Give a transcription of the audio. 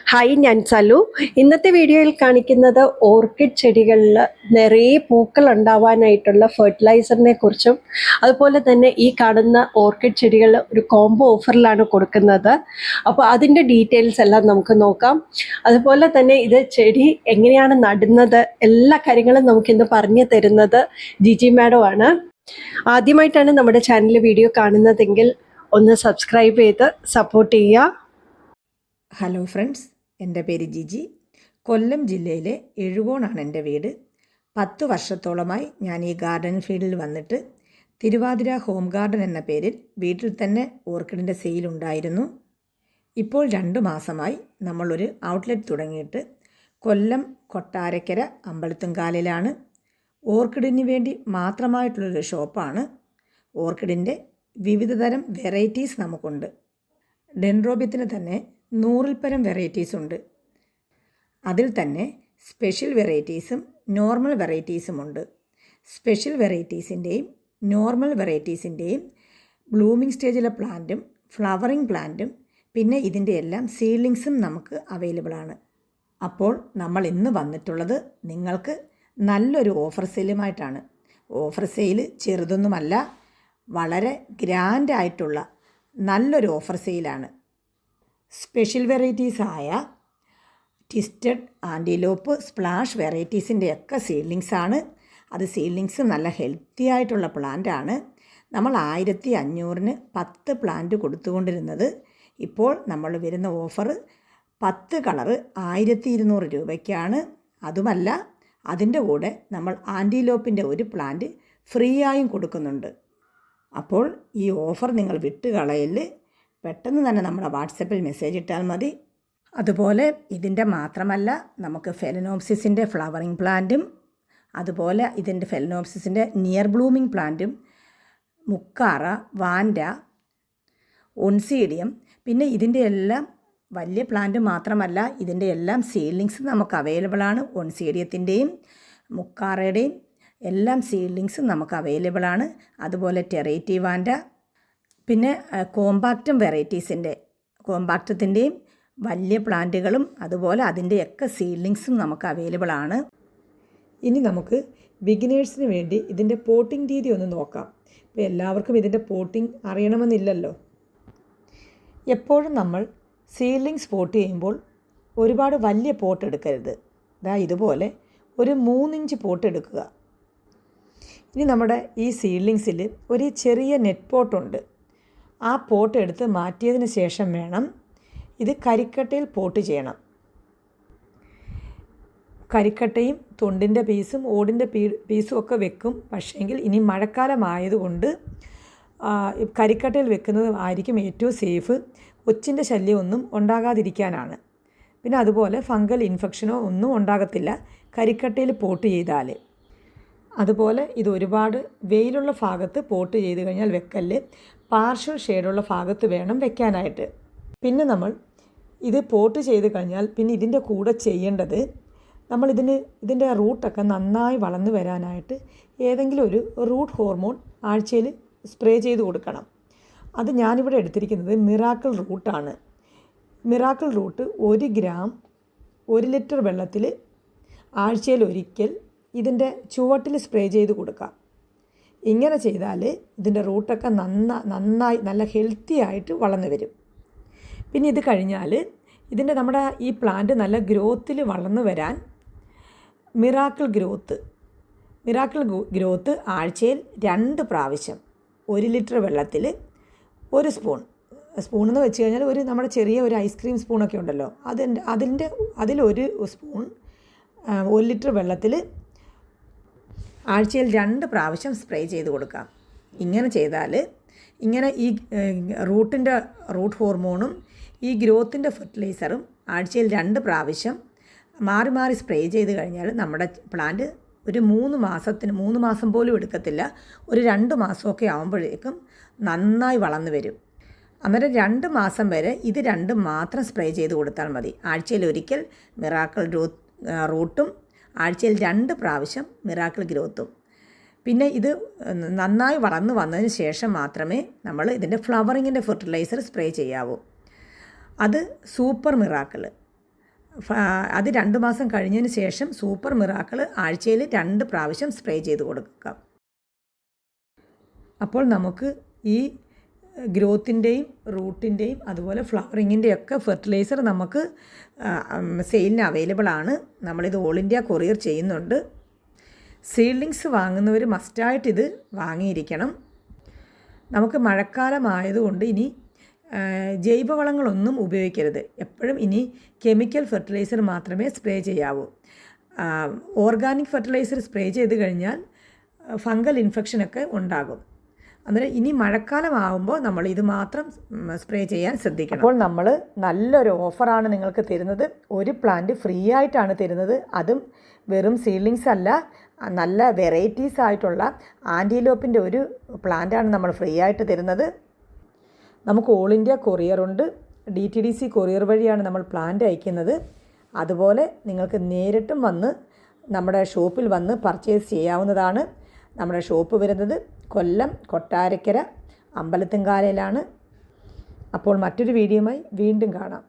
Hi, ഞാൻ സലു. ഇന്നത്തെ വീഡിയോയിൽ കാണിക്കുന്നത് ഓർക്കിഡ് ചെടികളിൽ നിറയെ പൂക്കൾ ഉണ്ടാവാനായിട്ടുള്ള ഫെർട്ടിലൈസറിനെ കുറിച്ചും അതുപോലെ തന്നെ ഈ കാണുന്ന ഓർക്കിഡ് ചെടികൾ ഒരു കോംബോ ഓഫറിലാണ് കൊടുക്കുന്നത്. അപ്പോൾ അതിൻ്റെ ഡീറ്റെയിൽസ് എല്ലാം നമുക്ക് നോക്കാം. അതുപോലെ തന്നെ ഇത് ചെടി എങ്ങനെയാണ് നടുന്നത് എല്ലാ കാര്യങ്ങളും നമുക്കിന്ന് പറഞ്ഞു തരുന്നത് ജിജി മാഡം ആണ്. ആദ്യമായിട്ടാണ് നമ്മുടെ ചാനൽ വീഡിയോ കാണുന്നതെങ്കിൽ ഒന്ന് സബ്സ്ക്രൈബ് ചെയ്ത് സപ്പോർട്ട് ചെയ്യുക. ഹലോ ഫ്രണ്ട്സ്, എൻ്റെ പേര് ജിജി. കൊല്ലം ജില്ലയിലെ എഴുകോണാണ് എൻ്റെ വീട്. 10 വർഷത്തോളമായി ഞാൻ ഈ ഗാർഡൻ ഫീൽഡിൽ വന്നിട്ട് തിരുവാതിര ഹോം ഗാർഡൻ എന്ന പേരിൽ വീട്ടിൽ തന്നെ ഓർക്കിഡിൻ്റെ സെയിലുണ്ടായിരുന്നു. ഇപ്പോൾ 2 മാസമായി നമ്മളൊരു ഔട്ട്ലെറ്റ് തുടങ്ങിയിട്ട്. കൊല്ലം കൊട്ടാരക്കര അമ്പലത്തുംകാലിലാണ്. ഓർക്കിഡിന് വേണ്ടി മാത്രമായിട്ടുള്ളൊരു ഷോപ്പാണ്. ഓർക്കിഡിൻ്റെ വിവിധതരം വെറൈറ്റീസ് നമുക്കുണ്ട്. ഡെൻഡ്രോബിയത്തിന് തന്നെ 100-ൽ പരം വെറൈറ്റീസ് ഉണ്ട്. അതിൽ തന്നെ സ്പെഷ്യൽ വെറൈറ്റീസും നോർമൽ വെറൈറ്റീസുമുണ്ട്. സ്പെഷ്യൽ വെറൈറ്റീസിൻ്റെയും നോർമൽ വെറൈറ്റീസിൻ്റെയും ബ്ലൂമിംഗ് സ്റ്റേജിലെ പ്ലാന്റും ഫ്ലവറിംഗ് പ്ലാന്റും പിന്നെ ഇതിൻ്റെ എല്ലാം സീഡ്ലിങ്സും നമുക്ക് അവൈലബിളാണ്. അപ്പോൾ നമ്മൾ ഇന്ന് വന്നിട്ടുള്ളത് നിങ്ങൾക്ക് നല്ലൊരു ഓഫർ സെയിലുമായിട്ടാണ്. ഓഫർ സെയിൽ ചെറുതൊന്നുമല്ല, വളരെ ഗ്രാൻഡായിട്ടുള്ള നല്ലൊരു ഓഫർ സെയിലാണ്. സ്പെഷ്യൽ വെറൈറ്റീസായ ട്വിസ്റ്റഡ്, ആൻറ്റിലോപ്പ്, സ്പ്ലാഷ് വെറൈറ്റീസിൻ്റെയൊക്കെ സീഡ്ലിങ്സാണ്. അത് സീഡ്ലിങ്സ് നല്ല ഹെൽത്തി ആയിട്ടുള്ള പ്ലാന്റാണ്. നമ്മൾ 1500-ന് 10 പ്ലാന്റ് കൊടുത്തുകൊണ്ടിരുന്നത് ഇപ്പോൾ നമ്മൾ വരുന്ന ഓഫർ 10 കളറ് 1200 രൂപയ്ക്കാണ്. അതുമല്ല, അതിൻ്റെ കൂടെ നമ്മൾ ആൻറ്റിലോപ്പിൻ്റെ ഒരു പ്ലാന്റ് ഫ്രീ ആയും കൊടുക്കുന്നുണ്ട്. അപ്പോൾ ഈ ഓഫർ നിങ്ങൾ വിട്ടുകളയല്. പെട്ടെന്ന് തന്നെ നമ്മുടെ വാട്സപ്പിൽ മെസ്സേജ് ഇട്ടാൽ മതി. അതുപോലെ ഇതിൻ്റെ മാത്രമല്ല, നമുക്ക് ഫെലനോപ്സിസിൻ്റെ ഫ്ലവറിംഗ് പ്ലാന്റും അതുപോലെ ഇതിൻ്റെ ഫെലനോപ്സിസിൻ്റെ നിയർ ബ്ലൂമിംഗ് പ്ലാന്റും മുക്കാറ, വാൻഡ, ഒൺസീഡിയം, പിന്നെ ഇതിൻ്റെ എല്ലാം വലിയ പ്ലാന്റ് മാത്രമല്ല, ഇതിൻ്റെ എല്ലാം സീഡ്ലിങ്സ് നമുക്ക് അവൈലബിളാണ്. ഒൺസീഡിയത്തിൻ്റെയും മുക്കാറയുടെയും എല്ലാം സീഡ്ലിങ്സും നമുക്ക് അവൈലബിളാണ്. അതുപോലെ ടെറേറ്റി വാൻഡ, പിന്നെ കോമ്പാക്റ്റും കോമ്പാക്റ്റത്തിൻ്റെയും വലിയ പ്ലാന്റുകളും അതുപോലെ അതിൻ്റെയൊക്കെ സീഡ്ലിങ്സും നമുക്ക് അവൈലബിളാണ്. ഇനി നമുക്ക് ബിഗിനേഴ്സിന് വേണ്ടി ഇതിൻ്റെ പോട്ടിംഗ് രീതി ഒന്ന് നോക്കാം. ഇപ്പോൾ എല്ലാവർക്കും ഇതിൻ്റെ പോട്ടിംഗ് അറിയണമെന്നില്ലല്ലോ. എപ്പോഴും നമ്മൾ സീഡ്ലിങ്സ് പോട്ട് ചെയ്യുമ്പോൾ ഒരുപാട് വലിയ പോട്ട് എടുക്കരുത്. ഇതുപോലെ ഒരു 3 ഇഞ്ച് പോട്ട് എടുക്കുക. ഇനി നമ്മുടെ ഈ സീഡ്ലിങ്സിൽ ഒരു ചെറിയ നെറ്റ് പോട്ടുണ്ട്. ആ പോട്ട് എടുത്ത് മാറ്റിയതിന് ശേഷം വേണം ഇത് കരിക്കട്ടയിൽ പോട്ട് ചെയ്യണം. കരിക്കട്ടയും തൊണ്ടിൻ്റെ പീസും ഓടിൻ്റെ പീസും ഒക്കെ വെക്കും. പക്ഷേങ്കിൽ ഇനി മഴക്കാലമായതുകൊണ്ട് കരിക്കട്ടയിൽ വെക്കുന്നത് ആയിരിക്കും ഏറ്റവും സേഫ്. ഒച്ചിൻ്റെ ശല്യമൊന്നും ഉണ്ടാകാതിരിക്കാനാണ്. പിന്നെ അതുപോലെ ഫംഗൽ ഇൻഫെക്ഷനോ ഒന്നും ഉണ്ടാകത്തില്ല കരിക്കട്ടയിൽ പോട്ട് ചെയ്താൽ. അതുപോലെ ഇത് ഒരുപാട് വെയിലുള്ള ഭാഗത്ത് പോട്ട് ചെയ്ത് കഴിഞ്ഞാൽ വെക്കല്ല്. പാർഷ്യൽ ഷെയ്ഡുള്ള ഭാഗത്ത് വേണം വെക്കാനായിട്ട്. പിന്നെ നമ്മൾ ഇത് പോട്ട് ചെയ്ത് കഴിഞ്ഞാൽ പിന്നെ ഇതിൻ്റെ കൂടെ ചെയ്യേണ്ടത്, ഇതിൻ്റെ റൂട്ടൊക്കെ നന്നായി വളർന്നു വരാനായിട്ട് ഏതെങ്കിലും ഒരു റൂട്ട് ഹോർമോൺ ആഴ്ചയിൽ സ്പ്രേ ചെയ്ത് കൊടുക്കണം. അത് ഞാനിവിടെ എടുത്തിരിക്കുന്നത് മിറാക്കിൾ റൂട്ടാണ്. മിറാക്കിൾ റൂട്ട് 1 ഗ്രാം 1 ലിറ്റർ വെള്ളത്തിൽ ആഴ്ചയിൽ ഒരിക്കൽ ഇതിൻ്റെ ചുവട്ടിൽ സ്പ്രേ ചെയ്ത് കൊടുക്കാം. ഇങ്ങനെ ചെയ്താൽ ഇതിൻ്റെ റൂട്ടൊക്കെ നന്നായി നല്ല ഹെൽത്തി ആയിട്ട് വളർന്നു വരും. പിന്നെ ഇത് കഴിഞ്ഞാൽ നമ്മുടെ ഈ പ്ലാന്റ് നല്ല ഗ്രോത്തിൽ വളർന്നു വരാൻ മിറാക്കിൾ ഗ്രോത്ത് ആഴ്ചയിൽ 2 പ്രാവശ്യം 1 ലിറ്റർ വെള്ളത്തിൽ 1 സ്പൂണെന്ന് വെച്ച് കഴിഞ്ഞാൽ നമ്മുടെ ചെറിയ ഒരു ഐസ്ക്രീം സ്പൂണൊക്കെ ഉണ്ടല്ലോ, അതിലൊരു സ്പൂൺ 1 ലിറ്റർ വെള്ളത്തിൽ ആഴ്ചയിൽ 2 പ്രാവശ്യം സ്പ്രേ ചെയ്ത് കൊടുക്കാം. ഇങ്ങനെ ചെയ്താൽ ഈ റൂട്ട് ഹോർമോണും ഈ ഗ്രോത്തിൻ്റെ ഫെർട്ടിലൈസറും ആഴ്ചയിൽ 2 പ്രാവശ്യം മാറി മാറി സ്പ്രേ ചെയ്ത് കഴിഞ്ഞാൽ നമ്മുടെ പ്ലാന്റ് ഒരു 3 മാസം പോലും എടുക്കത്തില്ല, ഒരു 2 മാസമൊക്കെ ആകുമ്പോഴേക്കും നന്നായി വളർന്നു വരും. അന്നേരം 2 മാസം വരെ ഇത് 2 മാത്രം സ്പ്രേ ചെയ്ത് കൊടുത്താൽ മതി. ആഴ്ചയിൽ ഒരിക്കൽ മിറാക്കിൾ റൂട്ടും ആഴ്ചയിൽ 2 പ്രാവശ്യം മിറാക്കിൾ ഗ്രോത്തും. പിന്നെ ഇത് നന്നായി വളർന്നു വന്നതിന് ശേഷം മാത്രമേ നമ്മൾ ഇതിൻ്റെ ഫ്ലവറിങ്ങിൻ്റെ ഫെർട്ടിലൈസർ സ്പ്രേ ചെയ്യാവൂ. അത് സൂപ്പർ മിറാക്കിൾ. അത് 2 മാസം കഴിഞ്ഞതിന് ശേഷം സൂപ്പർ മിറാക്കിൾ ആഴ്ചയിൽ 2 പ്രാവശ്യം സ്പ്രേ ചെയ്ത് കൊടുക്കുക. അപ്പോൾ നമുക്ക് ഈ ഗ്രോത്തിൻ്റെയും റൂട്ടിൻ്റെയും അതുപോലെ ഫ്ലവറിങ്ങിൻ്റെയൊക്കെ ഫെർട്ടിലൈസർ നമുക്ക് സെയിലിന് അവൈലബിൾ ആണ്. നമ്മളിത് ഓൾ ഇന്ത്യ കൊറിയർ ചെയ്യുന്നുണ്ട്. സീഡ്ലിങ്സ് വാങ്ങുന്നവർ മസ്റ്റായിട്ടിത് വാങ്ങിയിരിക്കണം. നമുക്ക് മഴക്കാലമായതുകൊണ്ട് ഇനി ജൈവവളങ്ങളൊന്നും ഉപയോഗിക്കരുത്. എപ്പോഴും ഇനി കെമിക്കൽ ഫെർട്ടിലൈസർ മാത്രമേ സ്പ്രേ ചെയ്യാവൂ. ഓർഗാനിക് ഫെർട്ടിലൈസർ സ്പ്രേ ചെയ്ത് കഴിഞ്ഞാൽ ഫംഗൽ ഇൻഫെക്ഷനൊക്കെ ഉണ്ടാകും. അന്നേരം ഇനി മഴക്കാലമാകുമ്പോൾ നമ്മൾ ഇത് മാത്രം സ്പ്രേ ചെയ്യാൻ ശ്രദ്ധിക്കണം. അപ്പോൾ നമ്മൾ നല്ലൊരു ഓഫറാണ് നിങ്ങൾക്ക് തരുന്നത്. ഒരു പ്ലാന്റ് ഫ്രീ ആയിട്ടാണ് തരുന്നത്. അതും വെറും സീഡ്ലിങ്സ് അല്ല, നല്ല വെറൈറ്റീസ് ആയിട്ടുള്ള ആൻറ്റിലോപ്പിൻ്റെ ഒരു പ്ലാന്റാണ് നമ്മൾ ഫ്രീ ആയിട്ട് തരുന്നത്. നമുക്ക് ഓൾ ഇന്ത്യ കൊറിയറുണ്ട്. DTDC കൊറിയർ വഴിയാണ് നമ്മൾ പ്ലാന്റ് അയക്കുന്നത്. അതുപോലെ നിങ്ങൾക്ക് നേരിട്ടും വന്ന് നമ്മുടെ ഷോപ്പിൽ വന്ന് പർച്ചേസ് ചെയ്യാവുന്നതാണ്. നമ്മുടെ ഷോപ്പ് വരുന്നത് കൊല്ലം കൊട്ടാരക്കര അമ്പലത്തുംകാലയിലാണ്. അപ്പോൾ മറ്റൊരു വീഡിയോയുമായി വീണ്ടും കാണാം.